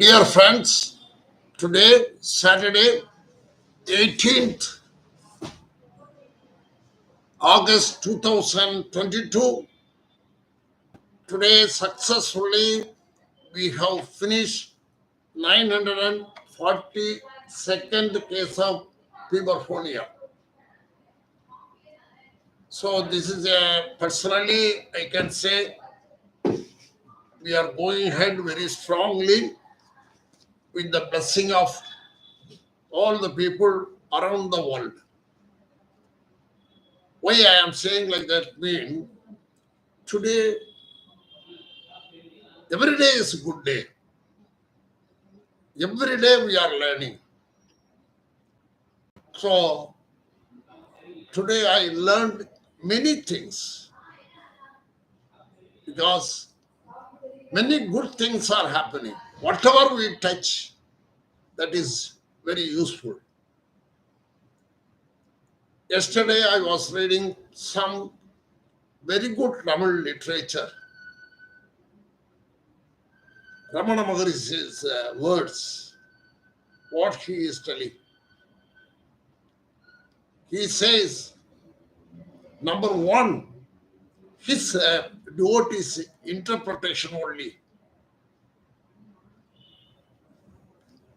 Dear friends, today, Saturday, 18th August 2022, today successfully we have finished 942nd case of Puberphonia. So this is personally, I can say we are going ahead very strongly with the blessing of all the people around the world. Why I am saying like that mean today every day is a good day. Every day we are learning. So today I learned many things because many good things are happening. Whatever we touch, that is very useful. Yesterday I was reading some very good Tamil literature. Ramana Maharishi's words, what he is telling. He says, number one, his devotee's interpretation only.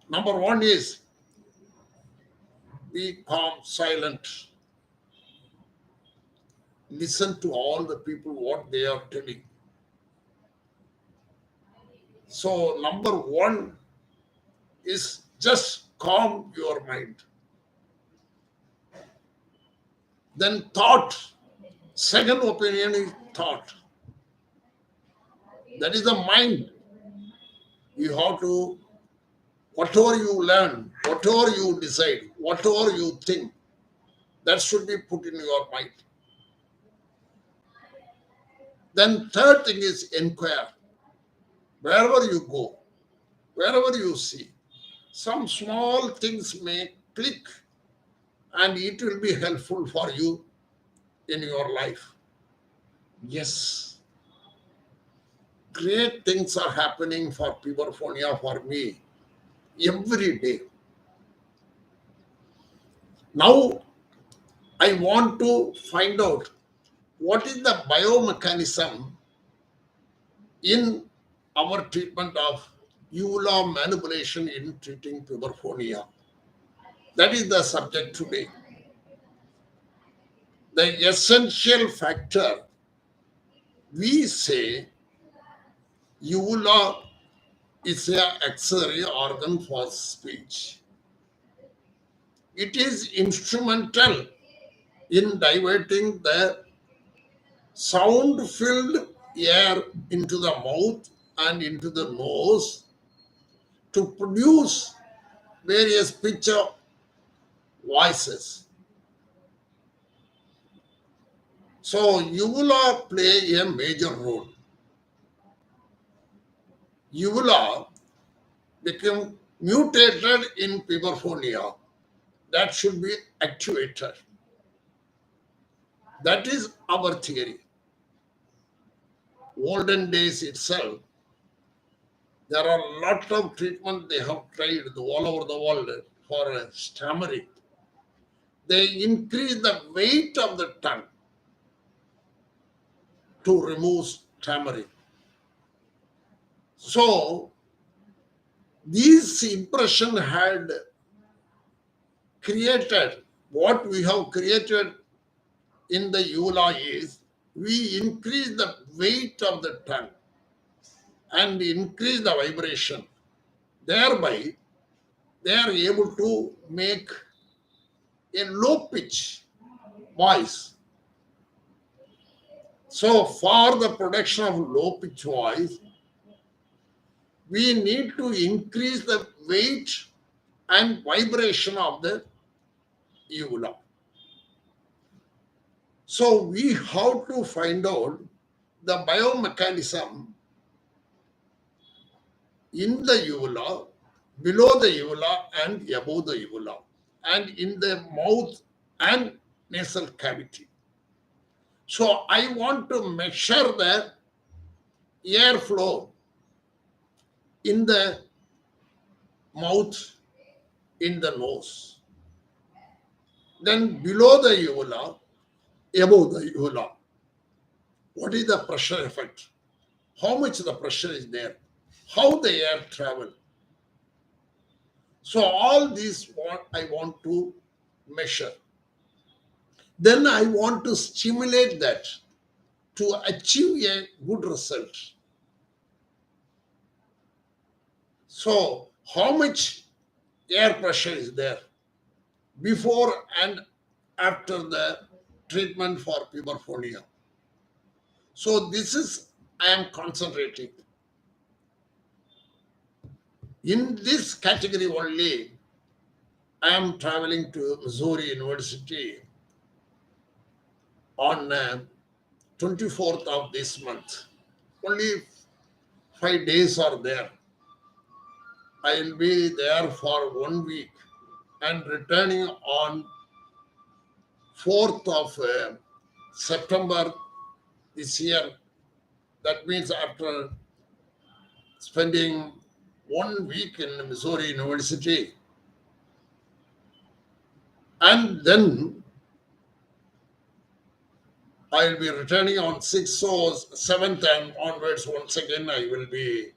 Number one is be calm, silent. Listen to all the people what they are telling. So number one is just calm your mind. Then thought. Second opinion is thought. That is the mind. You have to, whatever you learn, whatever you decide, whatever you think, that should be put in your mind. Then third thing is inquire. Wherever you go, wherever you see, some small things may click and it will be helpful for you in your life. Yes, great things are happening for Puberphonia for me every day. Now, I want to find out what is the biomechanism in our treatment of uvula manipulation in treating Puberphonia. That is the subject today. The essential factor, we say uvula is an auxiliary organ for speech. It is instrumental in diverting the sound-filled air into the mouth and into the nose to produce various pitch of voices. So uvula play a major role. Uvula become mutated in Puberphonia. That should be activated. That is our theory. Olden days itself, there are a lot of treatment they have tried all over the world for stammering. They increase the weight of the tongue to remove stammering. So, this impression had created, what we have created in the uvula is, we increase the weight of the tongue and increase the vibration. Thereby, they are able to make a low pitch voice. So, for the production of low pitch voice, we need to increase the weight and vibration of the uvula. So, we have to find out the biomechanism in the uvula, below the uvula, and above the uvula, and in the mouth and nasal cavity. So I want to measure the airflow in the mouth, in the nose. Then below the uvula, above the uvula, what is the pressure effect? How much the pressure is there? How the air travel? So all these what I want to measure. Then I want to stimulate that to achieve a good result. So how much air pressure is there before and after the treatment for puberphonia? So this is I am concentrating. In this category only, I am traveling to Missouri University on 24th of this month. Only 5 days are there. I will be there for 1 week and returning on 4th of September this year. That means after spending 1 week in Missouri University, and then I will be returning on 6th, so 7th and onwards, once again, I will be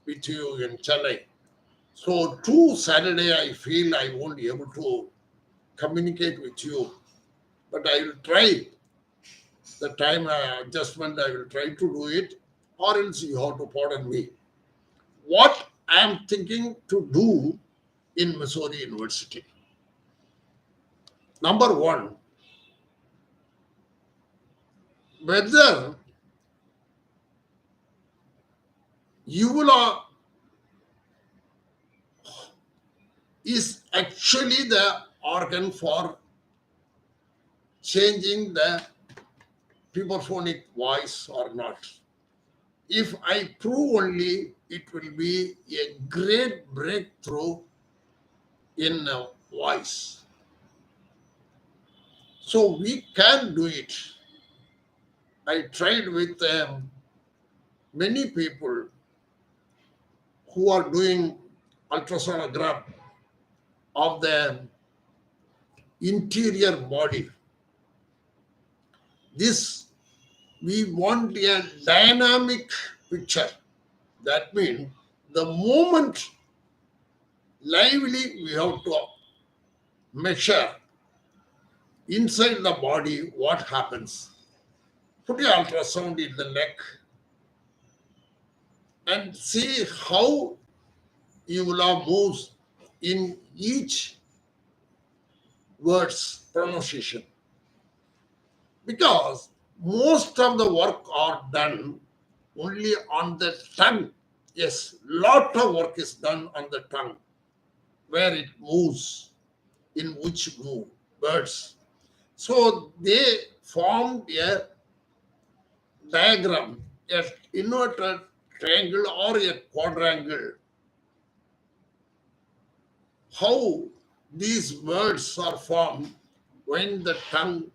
with you in Chennai. So, 2 Saturday, I feel I won't be able to communicate with you, but I will try the time adjustment, I will try to do it, or else you have to pardon me. What I am thinking to do in Missouri University. Number one, whether uvula is actually the organ for changing the puberphonic voice or not. If I prove only, it will be a great breakthrough in voice. So we can do it. I tried with many people who are doing ultrasonogram of the interior body. This we want a dynamic picture. That means the moment lively we have to measure inside the body what happens. Put your ultrasound in the neck and see how uvula moves in each word's pronunciation. Because most of the work are done only on the tongue. Yes, lot of work is done on the tongue, where it moves, in which words. So they formed a diagram, a inverted triangle or a quadrangle. How these words are formed when the tongue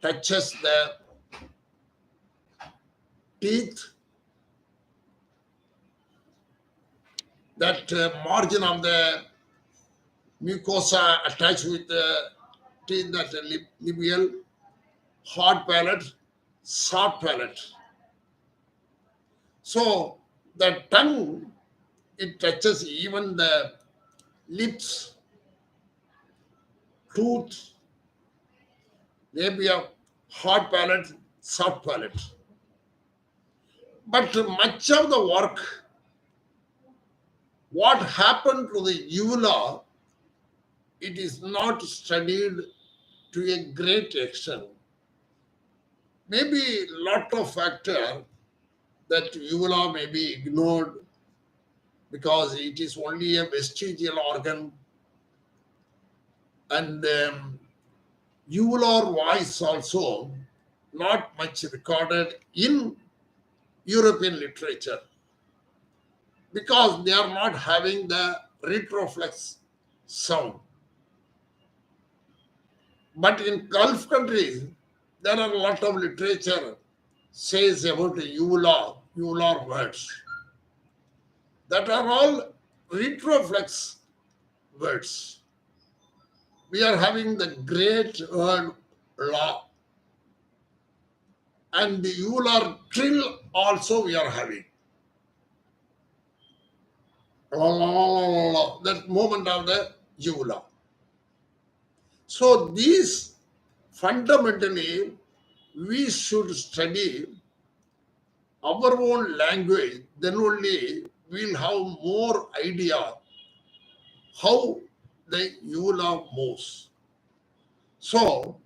touches the teeth, that margin of the mucosa attached with the teeth, that labial, hard palate, soft palate. So the tongue, it touches even the lips, tooth, labia, hard palate, soft palate. But much of the work, what happened to the uvula, it is not studied to a great extent. Maybe lot of factor that uvula may be ignored because it is only a vestigial organ, and uvular voice also not much recorded in European literature because they are not having the retroflex sound. But in Gulf countries, there are a lot of literature says about the uvular words that are all retroflex words. We are having the great word law, and the ular trill also we are having. That moment of the ula. So these fundamentally we should study our own language, then only we'll have more idea how the ula moves. So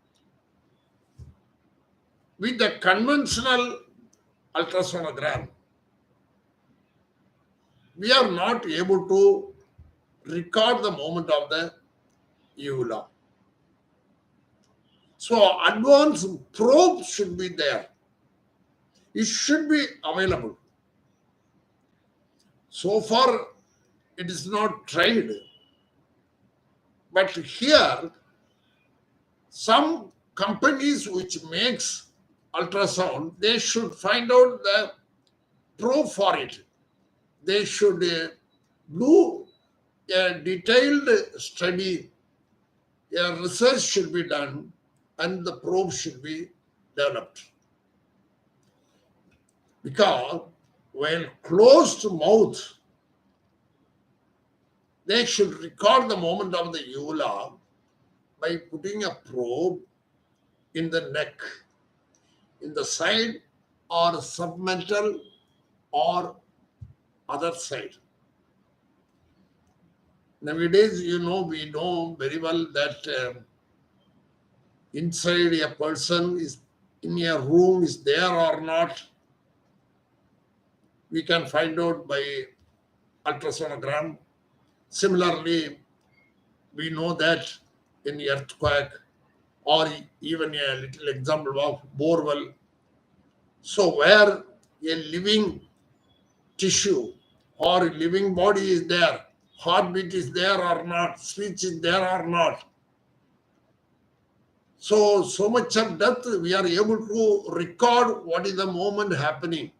with the conventional ultrasonogram, we are not able to record the movement of the uvula. So advanced probe should be there. It should be available. So far, it is not tried. But here, some companies which makes ultrasound, they should find out the probe for it. They should do a detailed study, a research should be done, and the probe should be developed. Because when closed mouth, they should record the movement of the uvula by putting a probe in the neck, in the side or submental or other side. Nowadays, we know very well that inside a person is in a room is there or not. We can find out by ultrasonogram. Similarly, we know that in earthquake or even a little example of borewell. So where a living tissue or a living body is there, heartbeat is there or not, speech is there or not. So much of depth we are able to record what is the moment happening.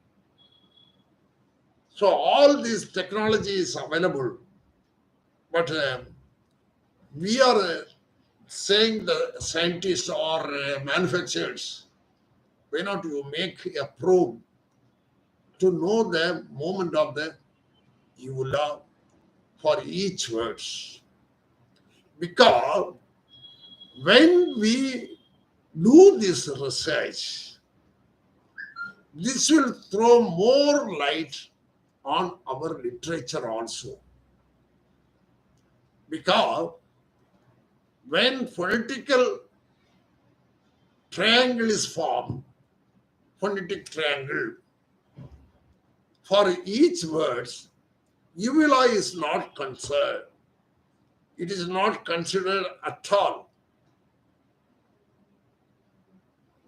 So all this technology is available, but we are saying the scientists or manufacturers, why not you make a probe to know the moment of the uvula for each words? Because when we do this research, this will throw more light on our literature also. Because when phonetical triangle is formed, phonetic triangle, for each words, uvula is not considered. It is not considered at all.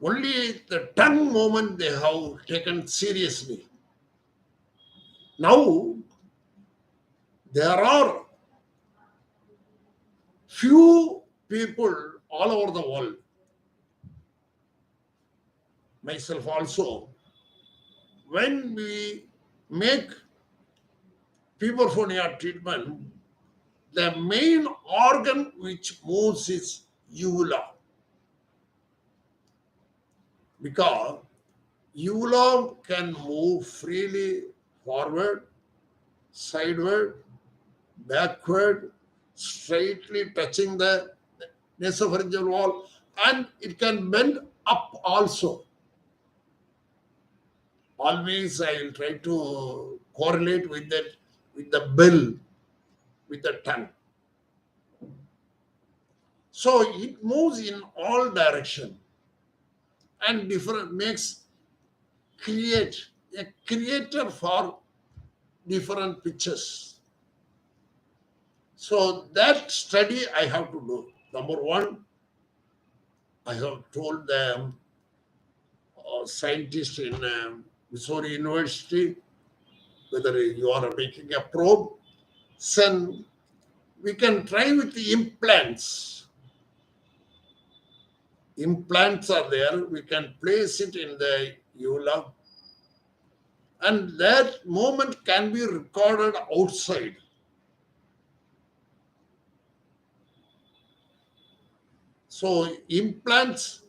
Only the tongue movement they have taken seriously. Now, there are few people all over the world, myself also, when we make puberphonia treatment, the main organ which moves is uvula. Because uvula can move freely forward, sideward, backward, straightly touching the nasopharyngeal wall, and it can bend up also. Always I will try to correlate with that, with the bell, with the tongue. So it moves in all direction and different create a creator for different pitches. So that study I have to do. Number one, I have told the scientist in Missouri University, whether you are making a probe, then we can try with the implants. Implants are there, we can place it in the uvula, and that moment can be recorded outside. So implants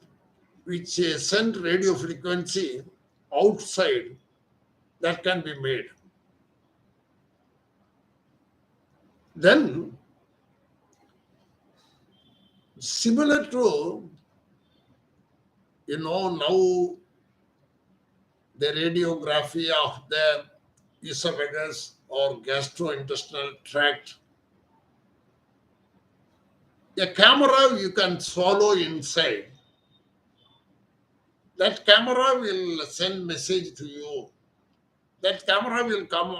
which send radio frequency outside, that can be made. Then similar to, now the radiography of the esophagus or gastrointestinal tract, a camera you can swallow inside. That camera will send message to you. That camera will come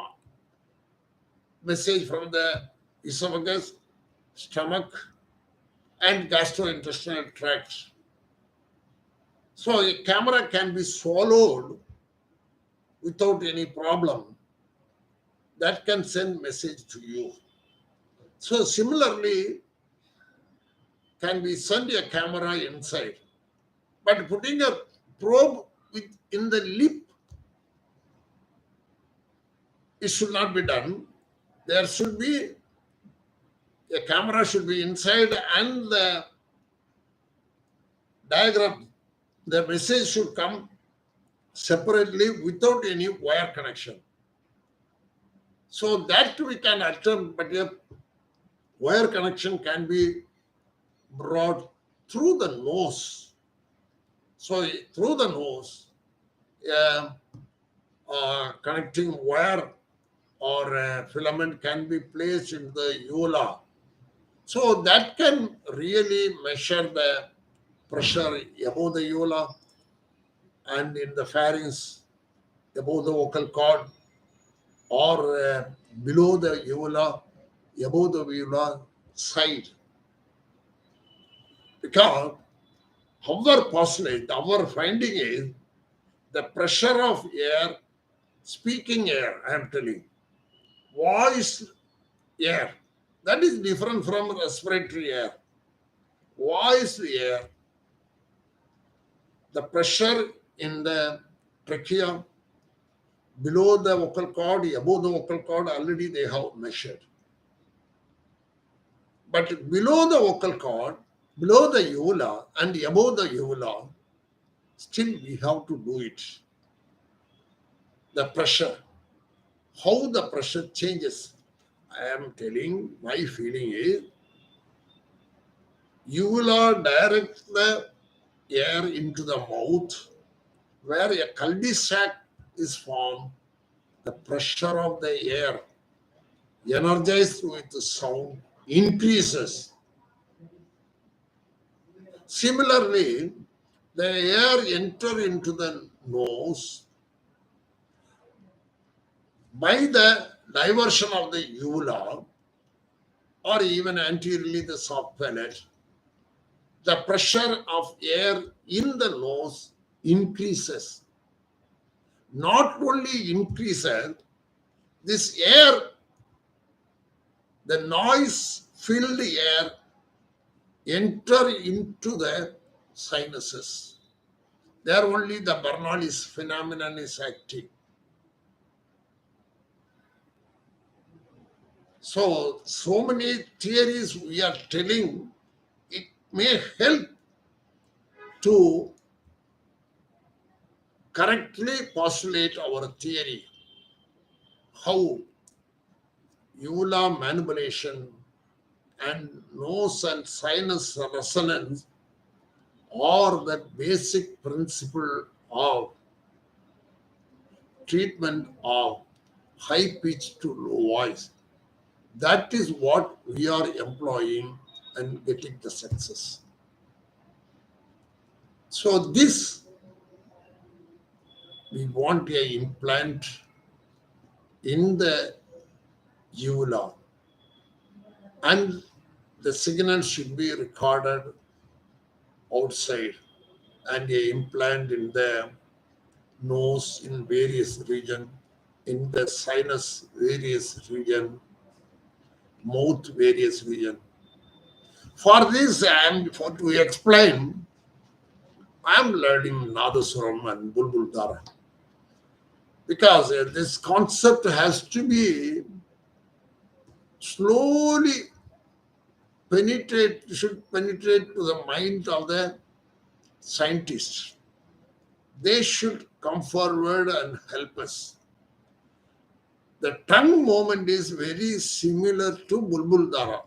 message from the esophagus, stomach, and gastrointestinal tract. So a camera can be swallowed without any problem. That can send message to you. So similarly, can be send a camera inside. But putting a probe in the lip, it should not be done. There should be a camera should be inside, and the diagram, the message should come separately without any wire connection. So that we can attempt, but a wire connection can be brought through the nose. So through the nose, connecting wire or a filament can be placed in the uvula. So that can really measure the pressure above the uvula and in the pharynx, above the vocal cord, or below the uvula, above the uvula side. Because our postulate, our finding is the pressure of air, speaking air, I am telling, voice air, that is different from respiratory air. Voice air, the pressure in the trachea, below the vocal cord, above the vocal cord, already they have measured. But below the vocal cord, below the uvula and above the uvula, still we have to do it. The pressure, how the pressure changes. I am telling, my feeling is, uvula directs the air into the mouth, where a cul-de-sac is formed. The pressure of the air, energized with sound, increases. Similarly, the air enter into the nose by the diversion of the uvula or even anteriorly the soft palate. The pressure of air in the nose increases. Not only increases, this air, the noise-filled air, enter into the sinuses. There only the Bernoulli's phenomenon is acting. So many theories we are telling, it may help to correctly postulate our theory, how uvula manipulation and nose and sinus resonance are the basic principle of treatment of high pitch to low voice. That is what we are employing and getting the success. So this, we want a implant in the uvula, and the signal should be recorded outside, and a implant in the nose in various region, in the sinus various region, mouth various region. For this, to explain, I am learning Nadasuram and Bulbul Dara, because this concept has to be slowly should penetrate to the mind of the scientists. They should come forward and help us. The tongue movement is very similar to Bulbul Dara.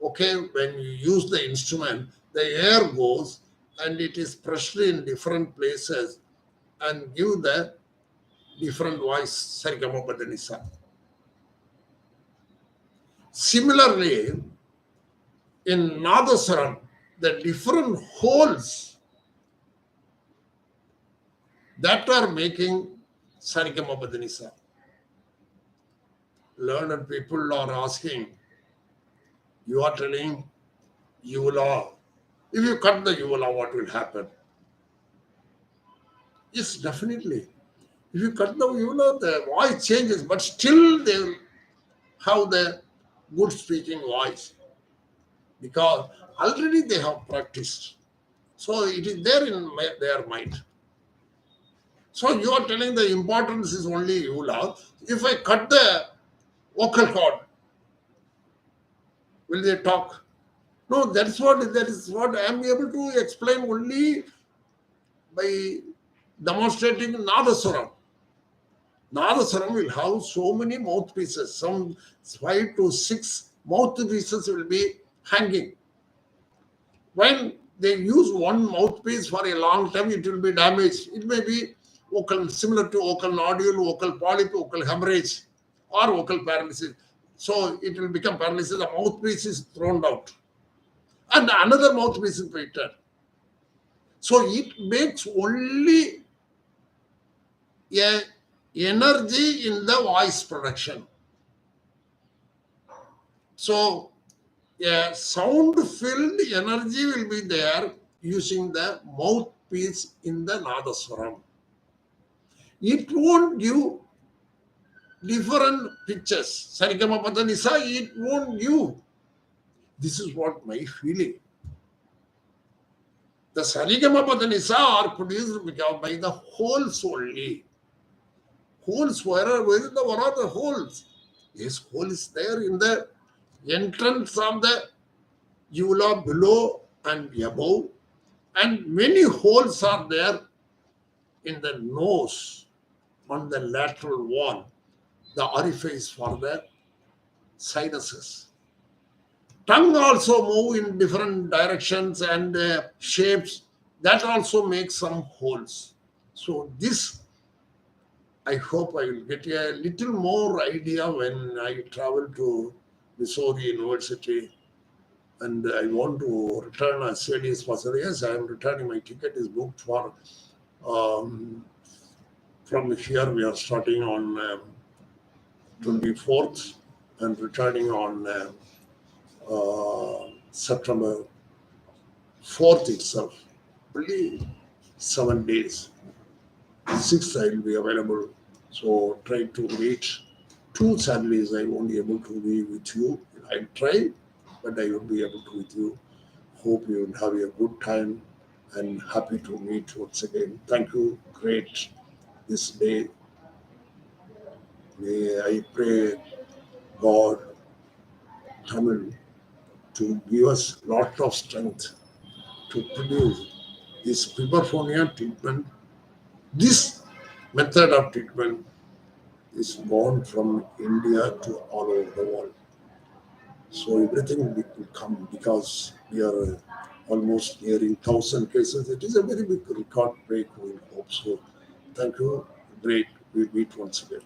Okay, when you use the instrument, the air goes and it is pressed in different places and give the different voice, Sarigama Padanisa. Similarly, in Nadaswaram, the different holes that are making Sarigama Padanisa. Learned people are asking, you are telling uvula. If you cut the uvula, what will happen? Yes, definitely. If you cut the uvula, the voice changes, but still they will have the good speaking voice because already they have practiced. So it is there in their mind. So you are telling the importance is only uvula. If I cut the vocal cord, will they talk? No, that is what I am able to explain only by demonstrating Nadaswaram. Nadaswaram will have so many mouthpieces, some 5 to 6 mouthpieces will be hanging. When they use one mouthpiece for a long time, it will be damaged. It may be vocal, similar to vocal nodule, vocal polyp, vocal hemorrhage, or vocal paralysis. So it will become paralysis. The mouthpiece is thrown out. And another mouthpiece is fitted. So it makes only a energy in the voice production. So a sound-filled energy will be there using the mouthpiece in the Nadaswaram. It won't give different pitches. Sarigama Padanisa, it won't give. This is what my feeling. The Sarigama Padanisa are produced by the holes only. Holes, where are the holes? Yes, hole is there in the entrance of the uvula below and above, and many holes are there in the nose on the lateral wall, the orifice for the sinuses. Tongue also move in different directions and shapes. That also makes some holes. So this, I hope I will get a little more idea when I travel to Missouri University and I want to return as soon as possible. Yes, I am returning. My ticket is booked for, from here we are starting on 24th and returning on September 4th itself. Only 7 days. 6th I will be available. So try to meet. 2 Saturdays I won't be able to be with you. I'll try, but I will be able to with you. Hope you will have a good time and happy to meet once again. Thank you. Great this day. May I pray God, Tamil, to give us lot of strength to produce this Puberphonia treatment. This method of treatment is born from India to all over the world. So everything will come because we are almost nearing 1,000 cases. It is a very big record break. We hope so. Thank you. Great. We meet once again.